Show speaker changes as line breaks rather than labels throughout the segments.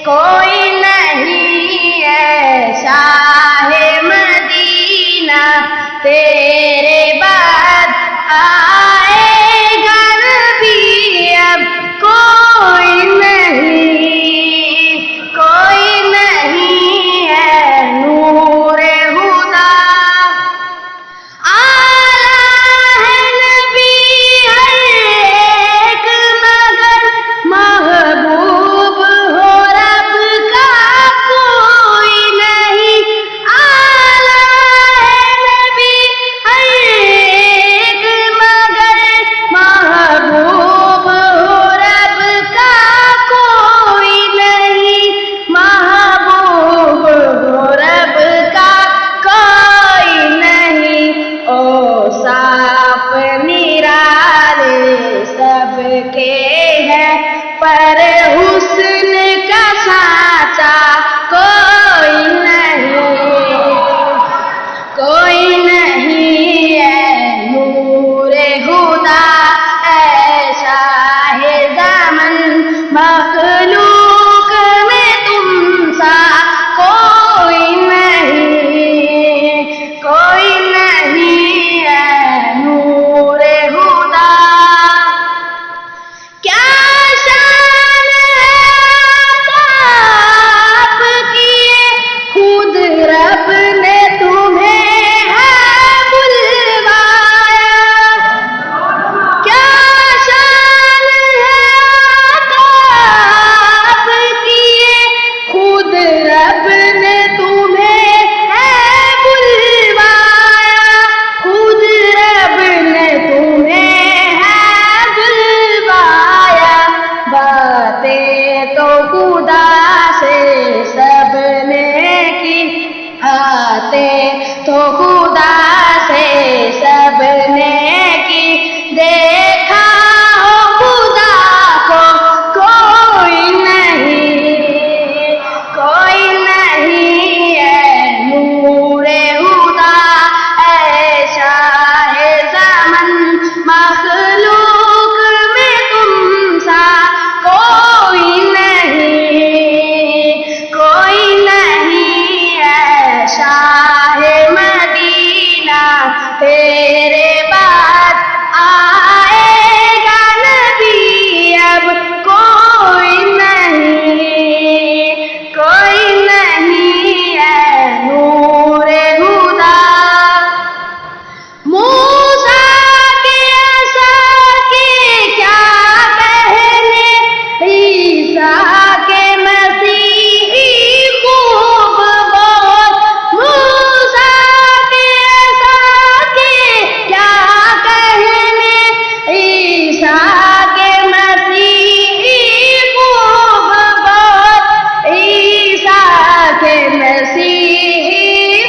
کوئی نہیں ہے شاہ مدینہ تیرے بعد آئے گا نبی اب کوئی نہیں ہے نور ہدا آلہ ہے نبی ہر ایک مگر محبوب ہو رب کا کوئی نہیں آلہ ہے نبی ہر ایک مگر محبوب ہو رب کا کوئی نہیں محبوب ہو رب کا کوئی نہیں اوصاف نرالے سب کے ہیں پر حسن کا سانچہ کوئی نہیں ہے نور ہدا اے شاہ زمن مخلوق میں تم سا کوئی نہیں ہے نور ہدا کیا شان ہے آپ کی خود رب نے تمہیں ہے بلوایا کیا شان ہے آپ کی خود رب نے تمہیں ہے بلوایا خود رب نے تمہیں ہے بلوایا باتیں تو خدا سے سب نے کی باتیں تو خدا سے سب نے کی دیکھا ہو خدا کو کوئی نہیں ہے نور ہدا اے شاہ زمن مخلوق میں تم سا کوئی نہیں ہے شاہ مدینہ تیرے بعد آئے گا نبی اب کوئی نہیں ہے نور ہدا موسیٰ کے عصا کے کیا کہنے عیسیٰ کے مسیحی خوب بہت موسیٰ کے عصا کے کیا کہنے عیسیٰ کے مسیحی خوب بہت عیسیٰ کے مسیحی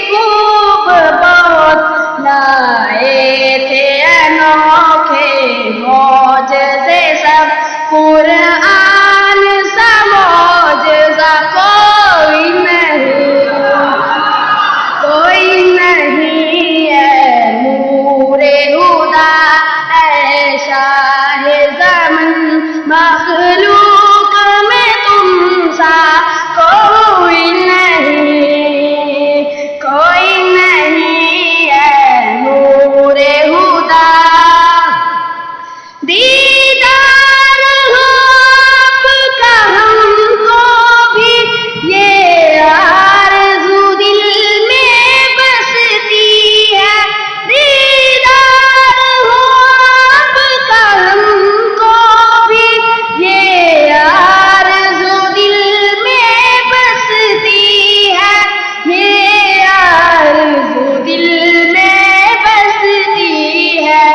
خوب بہت لائے تھے انوکھے معجزے سب قرآن سا معجزہ کوئی نہیں ہے نور ہدا اے شاہ زمن مخلوق میں تم سا کوئی نہیں ہے نور ہدا دیدار ہو آپ کا ہم کو بھی یہ آرزو دل میں بستی ہے دیدار ہو آپ کا ہم کو بھی یہ آرزو دل میں بستی ہے یہ آرزو دل میں بستی ہے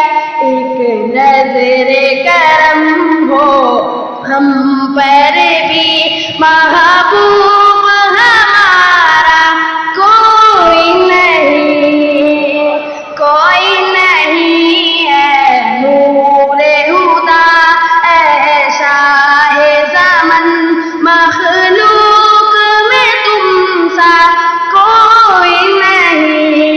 ایک نظر کرم ہو ہم پر بھی محبوب ہمارا کوئی نہیں ہے نور ہدا اے شاہ زمن مخلوق میں تم سا کوئی نہیں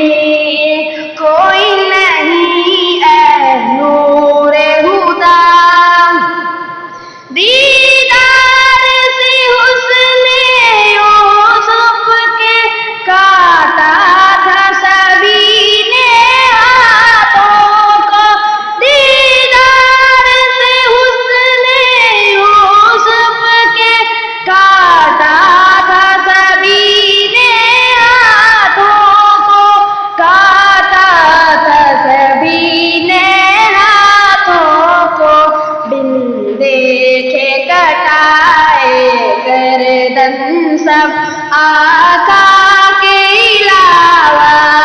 ہے نور ہدا دیدار سے حسن گردن سب آقا کے علاوہ